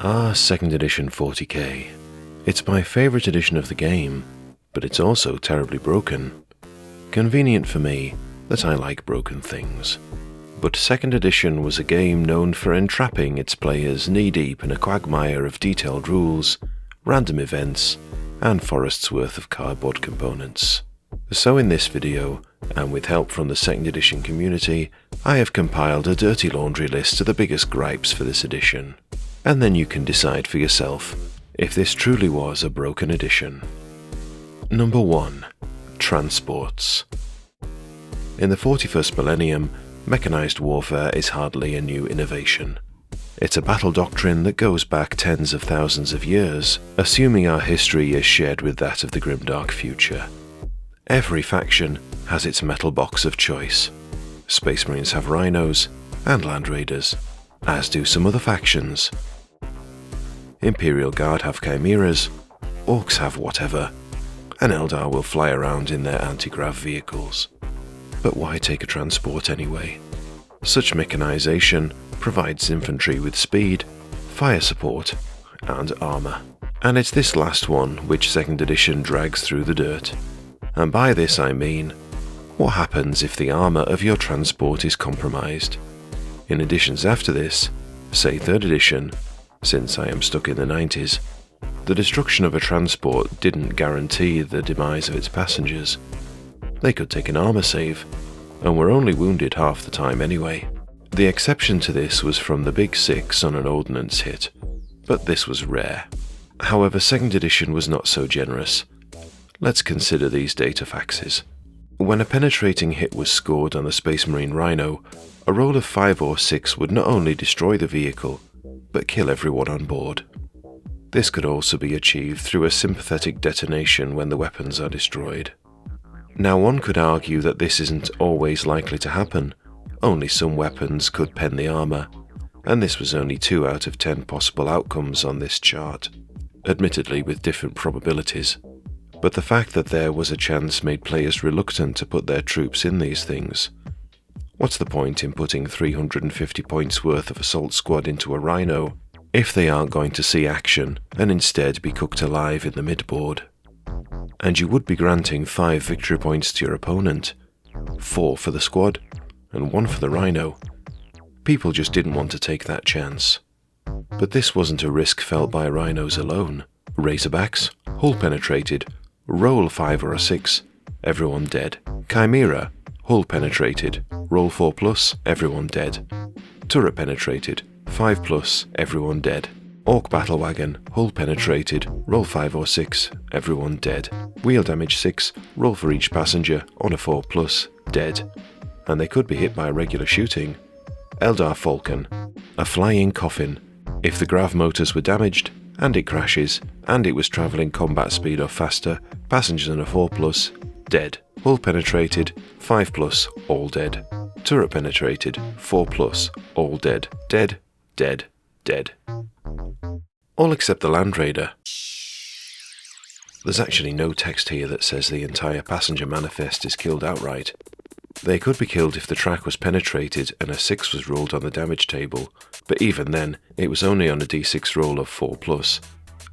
2nd edition 40k. It's my favourite edition of the game, but it's also terribly broken. Convenient for me that I like broken things. But 2nd edition was a game known for entrapping its players knee-deep in a quagmire of detailed rules, random events, and forests worth of cardboard components. So in this video, and with help from the 2nd edition community, I have compiled a dirty laundry list of the biggest gripes for this edition. And then you can decide for yourself if this truly was a broken edition. Number 1. Transports. In the 41st millennium, mechanized warfare is hardly a new innovation. It's a battle doctrine that goes back tens of thousands of years, assuming our history is shared with that of the grimdark future. Every faction has its metal box of choice. Space Marines have rhinos and land raiders, as do some other factions. Imperial Guard have chimeras, Orcs have whatever, and Eldar will fly around in their anti-grav vehicles. But why take a transport anyway? Such mechanization provides infantry with speed, fire support, and armor. And it's this last one which 2nd edition drags through the dirt. And by this I mean, what happens if the armor of your transport is compromised? In editions after this, say 3rd edition, since I am stuck in the 90s, the destruction of a transport didn't guarantee the demise of its passengers. They could take an armor save, and were only wounded half the time anyway. The exception to this was from the Big Six on an ordnance hit, but this was rare. However, 2nd edition was not so generous. Let's consider these data faxes. When a penetrating hit was scored on the Space Marine Rhino, a roll of 5 or 6 would not only destroy the vehicle, but kill everyone on board. This could also be achieved through a sympathetic detonation when the weapons are destroyed. Now one could argue that this isn't always likely to happen. Only some weapons could pen the armor, and this was only 2 out of 10 possible outcomes on this chart, admittedly with different probabilities. But the fact that there was a chance made players reluctant to put their troops in these things. What's the point in putting 350 points worth of assault squad into a Rhino if they aren't going to see action and instead be cooked alive in the midboard? And you would be granting 5 victory points to your opponent, 4 for the squad and 1 for the Rhino. People just didn't want to take that chance. But this wasn't a risk felt by Rhinos alone. Razorbacks, hull penetrated, roll 5 or a 6, everyone dead. Chimera, hull penetrated, roll 4+, everyone dead. Turret penetrated, 5+, everyone dead. Orc battle wagon, hull penetrated, roll 5 or 6, everyone dead. Wheel damage 6, roll for each passenger on a 4+, dead. And they could be hit by regular shooting. Eldar Falcon, a flying coffin. If the grav motors were damaged, and it crashes, and it was travelling combat speed or faster, passengers on a 4+, dead. Hull penetrated, 5+, all dead. Turret penetrated, 4+, all dead. Dead, dead, dead. All except the Land Raider. There's actually no text here that says the entire passenger manifest is killed outright. They could be killed if the track was penetrated and a 6 was rolled on the damage table, but even then, it was only on a d6 roll of 4+,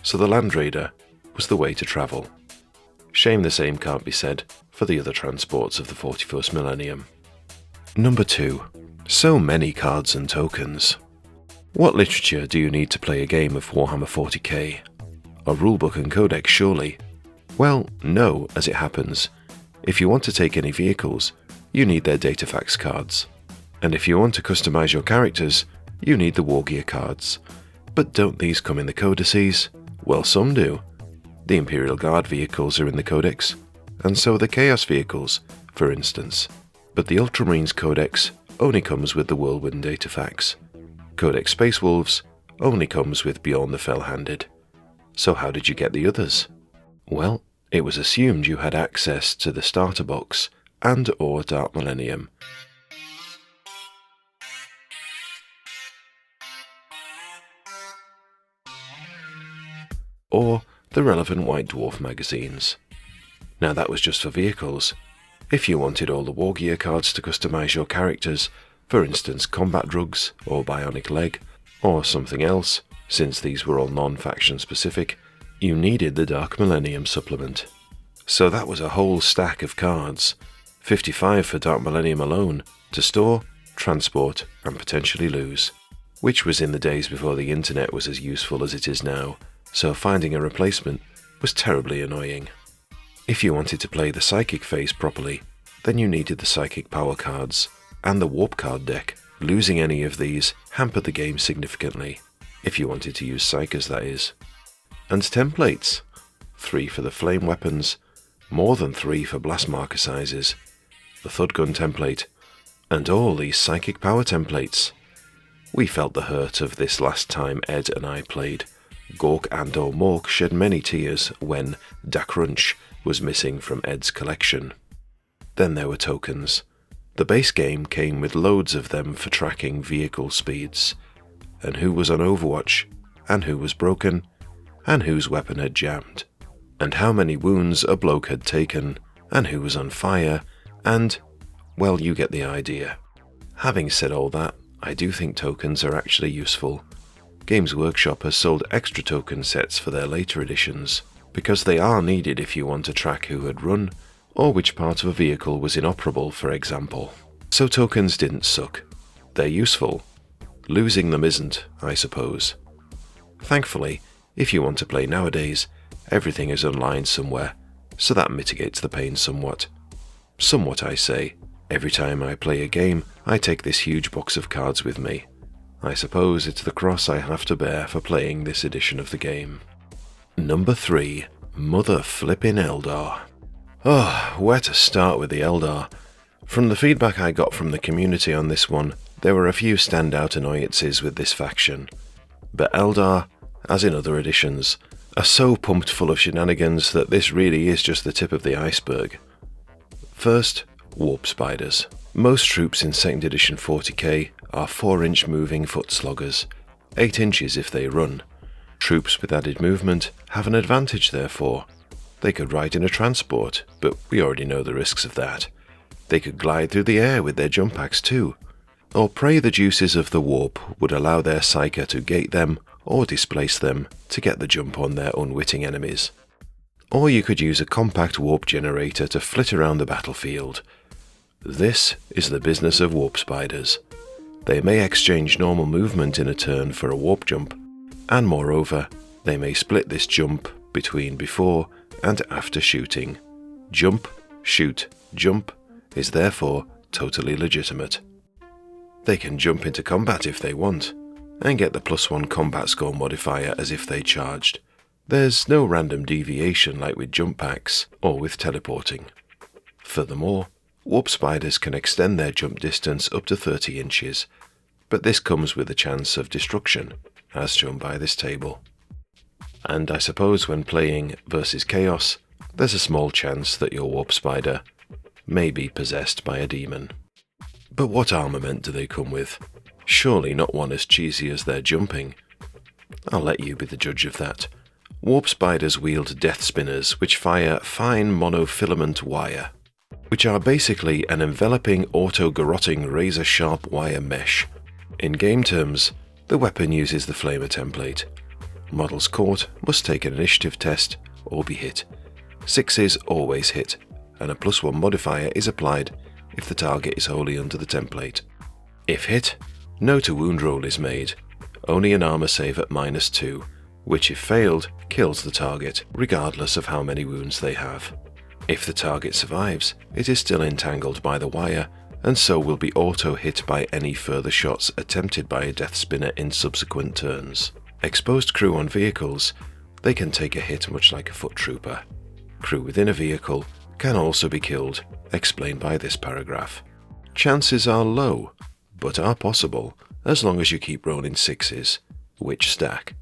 so the Land Raider was the way to travel. Shame the same can't be said for the other transports of the 41st millennium. Number 2. So many cards and tokens. What literature do you need to play a game of Warhammer 40k? A rulebook and codex, surely? Well, no, as it happens. If you want to take any vehicles, you need their datafax cards. And if you want to customize your characters, you need the war gear cards. But don't these come in the codices? Well, some do. The Imperial Guard vehicles are in the codex, and so are the Chaos vehicles, for instance. But the Ultramarines codex only comes with the Whirlwind datafax. Codex Space Wolves only comes with Beyond the Fell-Handed. So how did you get the others? Well, it was assumed you had access to the starter box and or Dark Millennium. Or the relevant White Dwarf magazines. Now that was just for vehicles. If you wanted all the war gear cards to customize your characters, for instance combat drugs or bionic leg, or something else, Since these were all non-faction specific, you needed the Dark Millennium supplement. So that was a whole stack of cards, 55 for Dark Millennium alone, to store, transport, and potentially lose. Which was in the days before the internet was as useful as it is now, so finding a replacement was terribly annoying. If you wanted to play the Psychic phase properly, then you needed the Psychic power cards, and the Warp card deck. Losing any of these hampered the game significantly, if you wanted to use Psychers, that is. And templates. 3 for the flame weapons, more than 3 for blast marker sizes, the Thud gun template, and all these Psychic power templates. We felt the hurt of this last time Ed and I played. Gork and or Mork shed many tears when Da Crunch was missing from Ed's collection. Then there were tokens. The base game came with loads of them for tracking vehicle speeds, and who was on Overwatch, and who was broken, and whose weapon had jammed, and how many wounds a bloke had taken, and who was on fire, and, well, you get the idea. Having said all that, I do think tokens are actually useful. Games Workshop has sold extra token sets for their later editions, because they are needed if you want to track who had run, or which part of a vehicle was inoperable, for example. So tokens didn't suck. They're useful. Losing them isn't, I suppose. Thankfully, if you want to play nowadays, everything is online somewhere, so that mitigates the pain somewhat. Somewhat, I say. Every time I play a game, I take this huge box of cards with me. I suppose it's the cross I have to bear for playing this edition of the game. Number 3. Mother Flippin' Eldar. Oh, where to start with the Eldar? From the feedback I got from the community on this one, there were a few standout annoyances with this faction. But Eldar, as in other editions, are so pumped full of shenanigans that this really is just the tip of the iceberg. First, Warp Spiders. Most troops in 2nd edition 40k are 4-inch moving foot sloggers, 8 inches if they run. Troops with added movement have an advantage therefore. They could ride in a transport, but we already know the risks of that. They could glide through the air with their jump packs too. Or pray the juices of the warp would allow their Psyker to gate them or displace them to get the jump on their unwitting enemies. Or you could use a compact warp generator to flit around the battlefield. This is the business of Warp Spiders. They may exchange normal movement in a turn for a warp jump, and moreover, they may split this jump between before and after shooting. Jump, shoot, jump is therefore totally legitimate. They can jump into combat if they want, and get the +1 combat score modifier as if they charged. There's no random deviation like with jump packs or with teleporting. Furthermore, Warp Spiders can extend their jump distance up to 30 inches, but this comes with a chance of destruction, as shown by this table. And I suppose when playing versus Chaos, there's a small chance that your Warp Spider may be possessed by a demon. But what armament do they come with? Surely not one as cheesy as their jumping. I'll let you be the judge of that. Warp Spiders wield death spinners which fire fine monofilament wire, which are basically an enveloping auto-garroting razor-sharp wire mesh. In game terms, the weapon uses the Flamer template. Models caught must take an initiative test or be hit. 6s always hit, and a +1 modifier is applied if the target is wholly under the template. If hit, no to wound roll is made, only an armor save at -2, which if failed, kills the target, regardless of how many wounds they have. If the target survives, it is still entangled by the wire, and so will be auto-hit by any further shots attempted by a death spinner in subsequent turns. Exposed crew on vehicles, they can take a hit much like a foot trooper. Crew within a vehicle can also be killed, explained by this paragraph. Chances are low, but are possible, as long as you keep rolling 6s, which stack.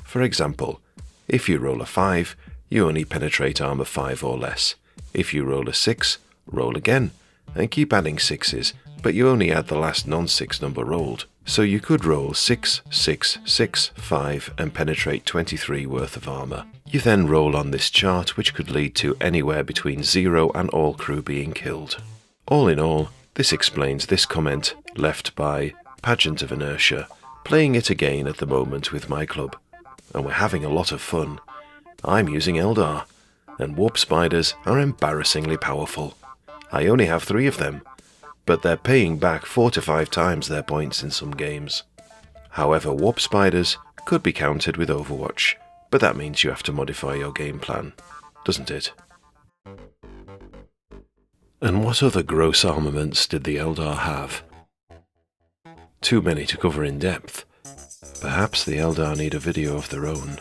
For example, if you roll a 5, you only penetrate armor 5 or less. If you roll a 6, roll again, and keep adding 6s, but you only add the last non-6 number rolled. So you could roll 6, 6, 6, 5 and penetrate 23 worth of armor. You then roll on this chart, which could lead to anywhere between 0 and all crew being killed. All in all, this explains this comment left by Pageant of Inertia, playing it again at the moment with my club. and we're having a lot of fun. I'm using Eldar, and warp spiders are embarrassingly powerful. I only have 3 of them, but they're paying back 4 to 5 times their points in some games. However, warp spiders could be countered with Overwatch, but that means you have to modify your game plan, doesn't it? And what other gross armaments did the Eldar have? Too many to cover in depth. Perhaps the Eldar need a video of their own.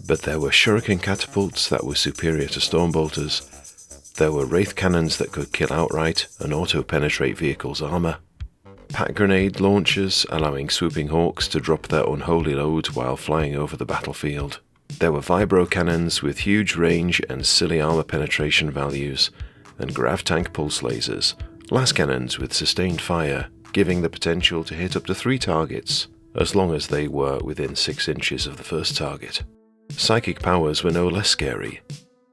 But there were shuriken catapults that were superior to stormbolters. There were wraith cannons that could kill outright and auto-penetrate vehicles' armor. Pack grenade launchers allowing swooping hawks to drop their unholy load while flying over the battlefield. There were vibro cannons with huge range and silly armor penetration values, and grav tank pulse lasers, las cannons with sustained fire, giving the potential to hit up to 3 targets, as long as they were within 6 inches of the first target. Psychic powers were no less scary.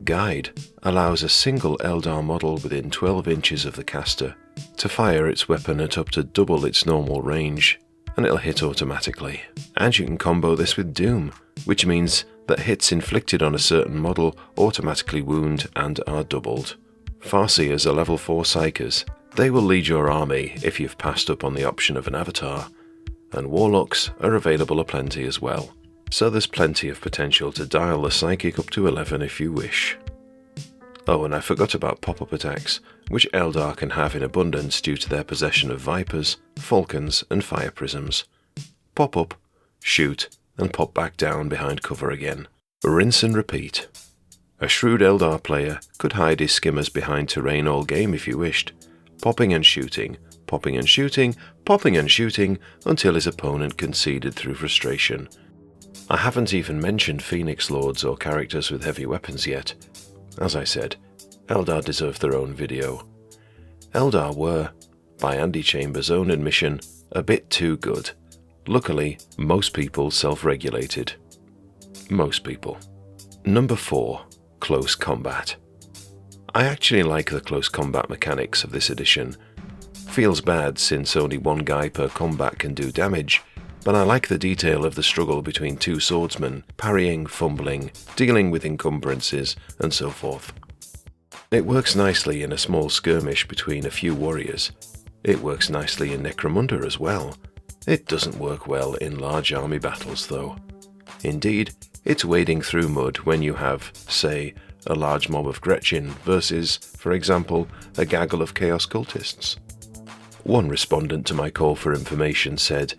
Guide allows a single Eldar model within 12 inches of the caster to fire its weapon at up to double its normal range, and it'll hit automatically. And you can combo this with Doom, which means that hits inflicted on a certain model automatically wound and are doubled. Farseers are level 4 psychers. They will lead your army if you've passed up on the option of an avatar, and Warlocks are available aplenty as well. So there's plenty of potential to dial the Psychic up to 11 if you wish. Oh, and I forgot about pop-up attacks, which Eldar can have in abundance due to their possession of Vipers, Falcons, and Fire Prisms. Pop up, shoot, and pop back down behind cover again. Rinse and repeat. A shrewd Eldar player could hide his skimmers behind terrain all game if he wished, popping and shooting, popping and shooting, popping and shooting, until his opponent conceded through frustration. I haven't even mentioned Phoenix Lords or characters with heavy weapons yet. As I said, Eldar deserve their own video. Eldar were, by Andy Chambers' own admission, a bit too good. Luckily, most people self-regulated. Most people. Number 4. Close Combat. I actually like the close combat mechanics of this edition. Feels bad since only 1 guy per combat can do damage, but I like the detail of the struggle between 2 swordsmen, parrying, fumbling, dealing with encumbrances, and so forth. It works nicely in a small skirmish between a few warriors. It works nicely in Necromunda as well. It doesn't work well in large army battles though. Indeed, it's wading through mud when you have, say, a large mob of Gretchen versus, for example, a gaggle of Chaos Cultists. One respondent to my call for information said,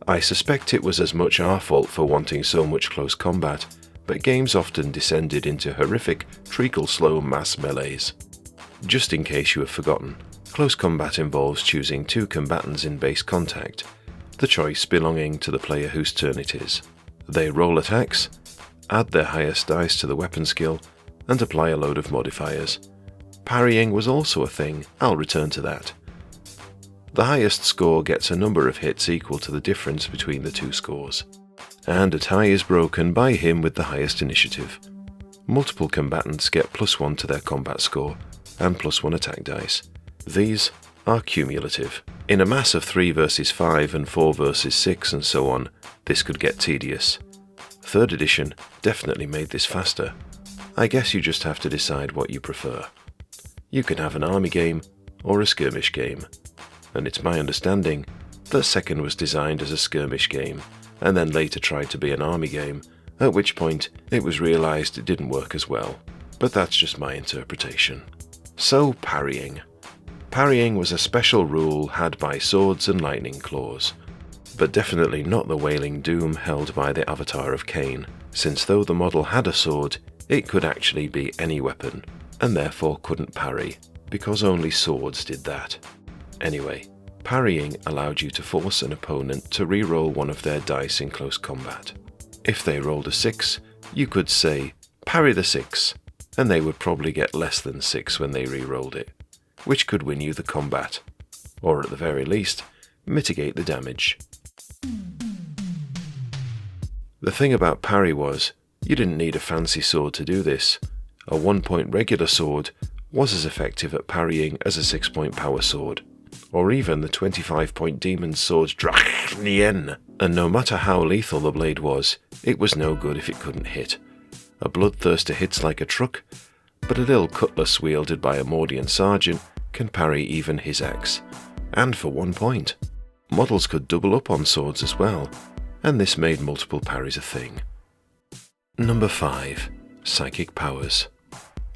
"I suspect it was as much our fault for wanting so much close combat, but games often descended into horrific, treacle-slow mass melees." Just in case you have forgotten, close combat involves choosing 2 combatants in base contact, the choice belonging to the player whose turn it is. They roll attacks, add their highest dice to the weapon skill, and apply a load of modifiers. Parrying was also a thing, I'll return to that. The highest score gets a number of hits equal to the difference between the 2 scores, and a tie is broken by him with the highest initiative. Multiple combatants get +1 to their combat score, and +1 attack dice. These are cumulative. In a mass of 3 versus 5 and 4 versus 6 and so on, this could get tedious. 3rd edition definitely made this faster. I guess you just have to decide what you prefer. You can have an army game or a skirmish game, and it's my understanding that 2nd was designed as a skirmish game and then later tried to be an army game, at which point it was realized it didn't work as well, but that's just my interpretation. So parrying. Parrying was a special rule had by swords and lightning claws, but definitely not the Wailing Doom held by the Avatar of Cain, since though the model had a sword, it could actually be any weapon, and therefore couldn't parry, because only swords did that. Anyway, parrying allowed you to force an opponent to re-roll one of their dice in close combat. If they rolled a 6, you could say, "Parry the 6," and they would probably get less than 6 when they re-rolled it, which could win you the combat, or at the very least, mitigate the damage. The thing about parry was, you didn't need a fancy sword to do this. A 1-point regular sword was as effective at parrying as a 6-point power sword, or even the 25-point demon sword Drachnien, and no matter how lethal the blade was, it was no good if it couldn't hit. A bloodthirster hits like a truck, but a little cutlass wielded by a Mordian sergeant can parry even his axe, and for 1 point. Models could double up on swords as well, and this made multiple parries a thing. Number 5. Psychic powers.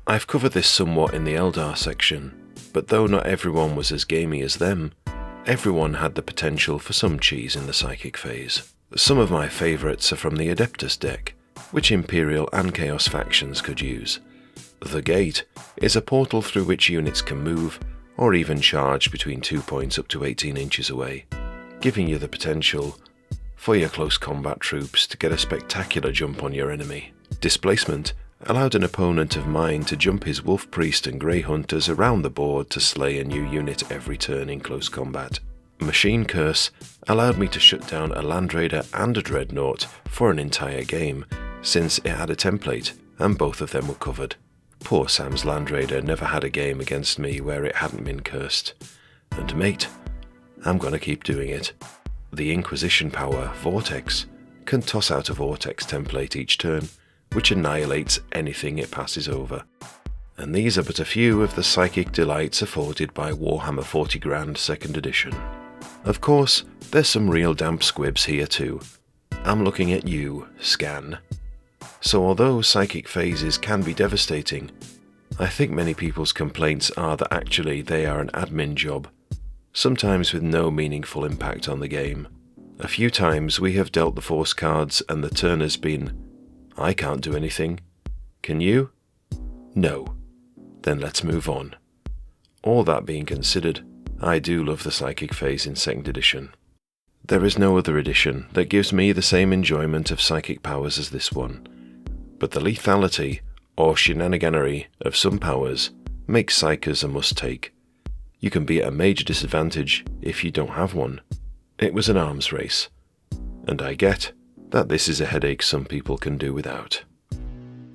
I've covered this somewhat in the Eldar section, but though not everyone was as gamey as them, everyone had the potential for some cheese in the psychic phase. Some of my favourites are from the Adeptus deck, which Imperial and Chaos factions could use. The Gate is a portal through which units can move, or even charge between 2 points up to 18 inches away, giving you the potential for your close combat troops to get a spectacular jump on your enemy. Displacement allowed an opponent of mine to jump his Wolf Priest and Grey Hunters around the board to slay a new unit every turn in close combat. Machine Curse allowed me to shut down a Land Raider and a Dreadnought for an entire game, since it had a template, and both of them were covered. Poor Sam's Land Raider never had a game against me where it hadn't been cursed. And mate, I'm gonna keep doing it. The Inquisition power, Vortex, can toss out a Vortex template each turn, which annihilates anything it passes over. And these are but a few of the psychic delights afforded by Warhammer 40k 2nd edition. Of course, there's some real damp squibs here too. I'm looking at you, Scan. So although psychic phases can be devastating, I think many people's complaints are that actually they are an admin job, sometimes with no meaningful impact on the game. A few times we have dealt the force cards and the turn has been, I can't do anything. Can you? No. Then let's move on. All that being considered, I do love the psychic phase in 2nd edition. There is no other edition that gives me the same enjoyment of psychic powers as this one, but the lethality, or shenaniganery, of some powers makes psychers a must-take. You can be at a major disadvantage if you don't have one. It was an arms race, and I get that this is a headache some people can do without.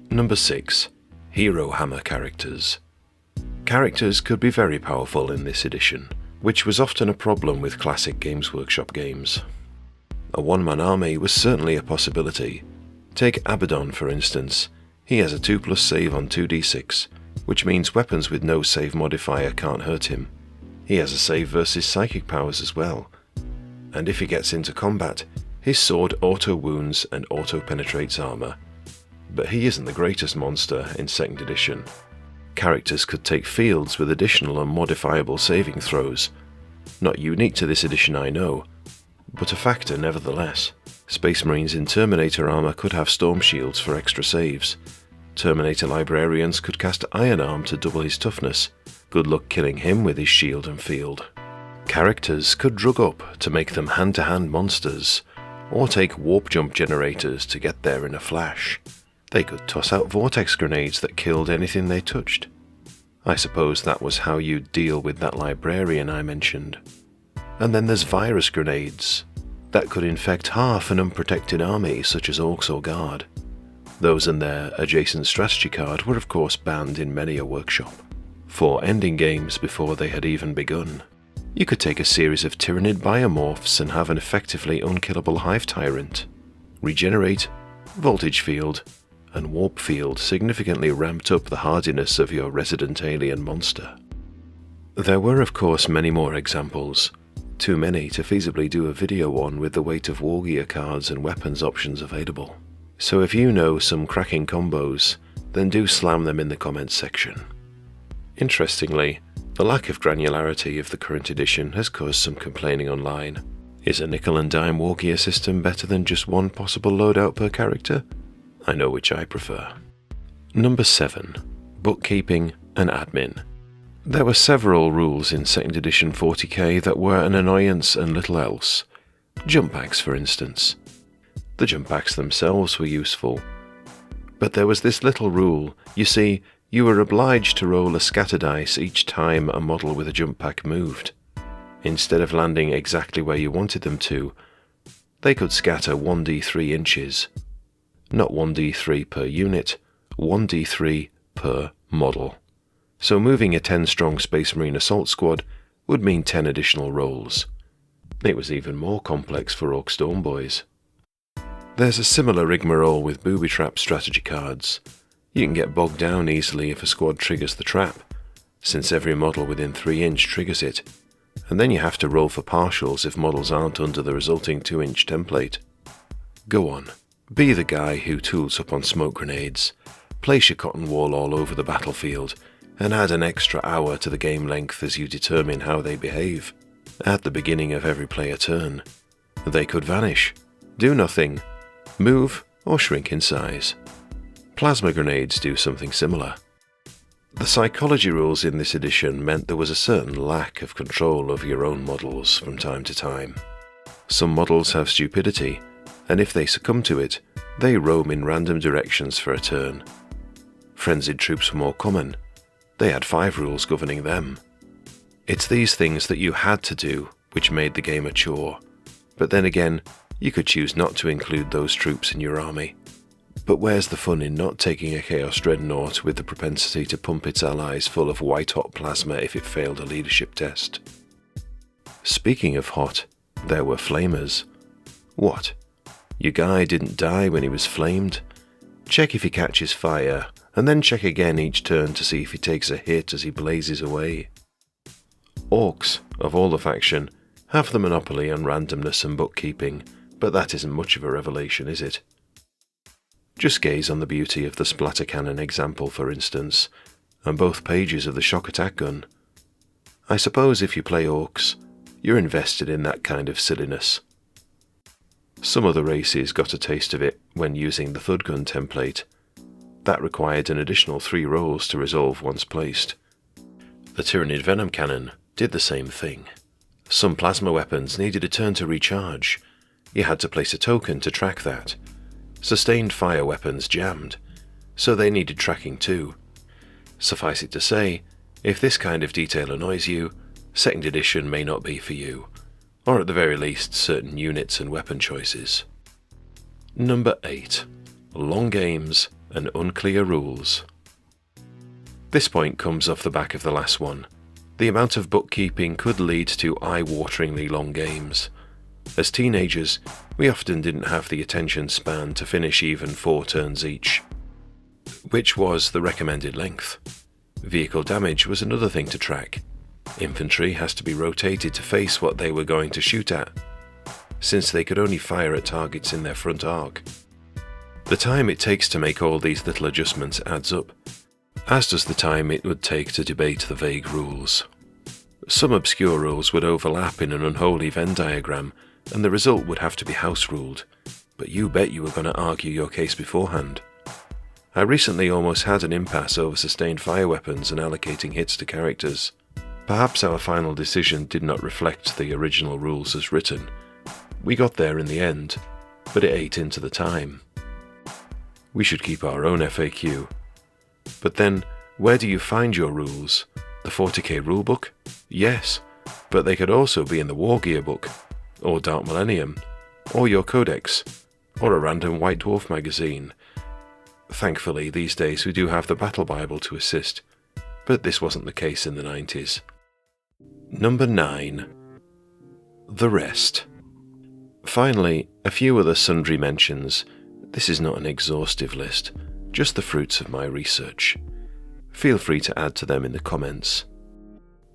Number 6. Hero Hammer characters. Characters could be very powerful in this edition, which was often a problem with classic Games Workshop games. A one-man army was certainly a possibility. Take Abaddon for instance. He has a 2+ save on 2d6, which means weapons with no save modifier can't hurt him. He has a save versus psychic powers as well, and if he gets into combat, his sword auto-wounds and auto-penetrates armor. But he isn't the greatest monster in 2nd edition. Characters could take fields with additional and modifiable saving throws. Not unique to this edition, I know, but a factor nevertheless. Space Marines in Terminator armor could have storm shields for extra saves. Terminator librarians could cast Iron Arm to double his toughness. Good luck killing him with his shield and field. Characters could drug up to make them hand-to-hand monsters, or take warp jump generators to get there in a flash. They could toss out vortex grenades that killed anything they touched. I suppose that was how you'd deal with that librarian I mentioned. And then there's virus grenades that could infect half an unprotected army such as Orcs or Guard. Those and their adjacent strategy card were of course banned in many a workshop, for ending games before they had even begun. You could take a series of Tyrannid biomorphs and have an effectively unkillable Hive Tyrant. Regenerate, Voltage Field, and Warp Field significantly ramped up the hardiness of your resident alien monster. There were of course many more examples, too many to feasibly do a video on with the weight of Wargear cards and weapons options available. So if you know some cracking combos, then do slam them in the comments section. Interestingly, the lack of granularity of the current edition has caused some complaining online. Is a nickel and dime Wargear system better than just one possible loadout per character? I know which I prefer. Number 7. Bookkeeping and Admin. There were several rules in 2nd edition 40k that were an annoyance and little else. Jump packs, for instance. The jump packs themselves were useful, but there was this little rule. You see, you were obliged to roll a scatter dice each time a model with a jump pack moved. Instead of landing exactly where you wanted them to, they could scatter 1d3 inches. Not 1d3 per unit, 1d3 per model. So moving a 10-strong Space Marine assault squad would mean 10 additional rolls. It was even more complex for Orc Storm Boys. There's a similar rigmarole with booby trap strategy cards. You can get bogged down easily if a squad triggers the trap, since every model within 3 inch triggers it, and then you have to roll for partials if models aren't under the resulting 2 inch template. Go on, be the guy who tools up on smoke grenades, place your cotton wool all over the battlefield, and add an extra hour to the game length as you determine how they behave. At the beginning of every player turn, they could vanish, do nothing, move, or shrink in size. Plasma grenades do something similar. The psychology rules in this edition meant there was a certain lack of control over your own models from time to time. Some models have stupidity, and if they succumb to it, they roam in random directions for a turn. Frenzied troops were more common. They had 5 rules governing them. It's these things that you had to do which made the game a chore, but then again, you could choose not to include those troops in your army. But where's the fun in not taking a Chaos Dreadnought with the propensity to pump its allies full of white-hot plasma if it failed a leadership test? Speaking of hot, there were flamers. What? Your guy didn't die when he was flamed? Check if he catches fire, and then check again each turn to see if he takes a hit as he blazes away. Orcs, of all the faction, have the monopoly on randomness and bookkeeping, but that isn't much of a revelation, is it? Just gaze on the beauty of the splatter cannon example, for instance, and both pages of the shock attack gun. I suppose if you play Orcs, you're invested in that kind of silliness. Some other races got a taste of it when using the Thud gun template. That required an additional 3 rolls to resolve once placed. The Tyrannid Venom Cannon did the same thing. Some plasma weapons needed a turn to recharge. You had to place a token to track that. Sustained fire weapons jammed, so they needed tracking too. Suffice it to say, if this kind of detail annoys you, 2nd edition may not be for you, or at the very least certain units and weapon choices. Number 8. Long games and unclear rules. This point comes off the back of the last one. The amount of bookkeeping could lead to eye-wateringly long games. As teenagers, we often didn't have the attention span to finish even 4 turns each, which was the recommended length. Vehicle damage was another thing to track. Infantry has to be rotated to face what they were going to shoot at, since they could only fire at targets in their front arc. The time it takes to make all these little adjustments adds up, as does the time it would take to debate the vague rules. Some obscure rules would overlap in an unholy Venn diagram, and the result would have to be house-ruled, but you bet you were going to argue your case beforehand. I recently almost had an impasse over sustained fire weapons and allocating hits to characters. Perhaps our final decision did not reflect the original rules as written. We got there in the end, but it ate into the time. We should keep our own FAQ. But then, where do you find your rules? The 40k rulebook? Yes, but they could also be in the War Gear book, or Dark Millennium, or your Codex, or a random White Dwarf magazine. Thankfully, these days we do have the Battle Bible to assist, but this wasn't the case in the 90s. Number 9. The rest. Finally, a few other sundry mentions. This is not an exhaustive list, just the fruits of my research. Feel free to add to them in the comments.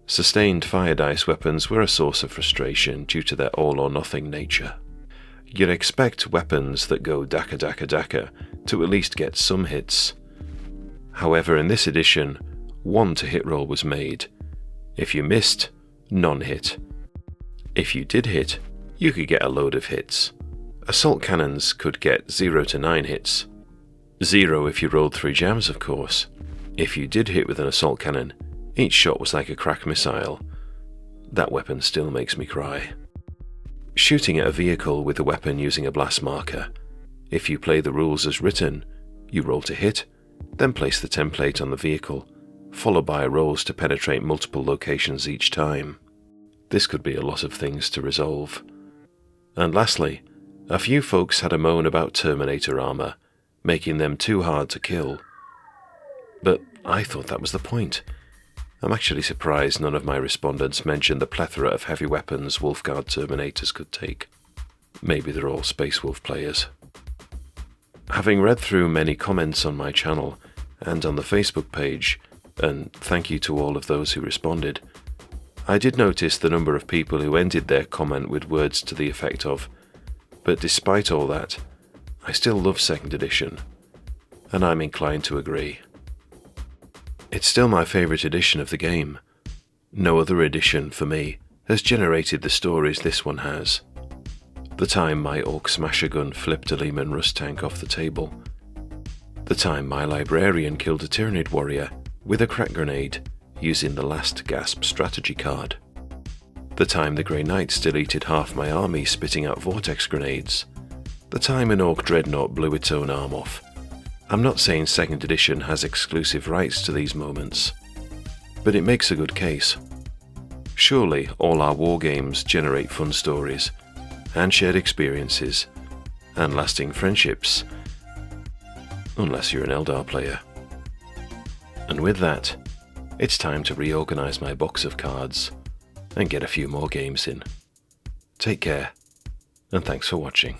Sustained fire dice weapons were a source of frustration due to their all-or-nothing nature. You'd expect weapons that go daka daka daka to at least get some hits. However, in this edition, 1 to hit roll was made. If you missed, non-hit. If you did hit, you could get a load of hits. Assault cannons could get 0 to 9 hits. 0 if you rolled 3 jams, of course. If you did hit with an assault cannon, each shot was like a crack missile. That weapon still makes me cry. Shooting at a vehicle with a weapon using a blast marker. If you play the rules as written, you roll to hit, then place the template on the vehicle, followed by rolls to penetrate multiple locations each time. This could be a lot of things to resolve. And lastly, a few folks had a moan about Terminator armor, making them too hard to kill. But I thought that was the point. I'm actually surprised none of my respondents mentioned the plethora of heavy weapons Wolfguard Terminators could take. Maybe they're all Space Wolf players. Having read through many comments on my channel and on the Facebook page, and thank you to all of those who responded, I did notice the number of people who ended their comment with words to the effect of, "But despite all that, I still love 2nd edition," and I'm inclined to agree. It's still my favourite edition of the game. No other edition, for me, has generated the stories this one has. The time my Orc Smasher Gun flipped a Lehman Russ tank off the table. The time my Librarian killed a Tyranid Warrior with a crack grenade using the Last Gasp strategy card. The time the Grey Knights deleted half my army spitting out Vortex grenades. The time an Orc Dreadnought blew its own arm off. I'm not saying 2nd edition has exclusive rights to these moments, but it makes a good case. Surely all our war games generate fun stories, and shared experiences, and lasting friendships, unless you're an Eldar player. And with that, it's time to reorganize my box of cards and get a few more games in. Take care, and thanks for watching.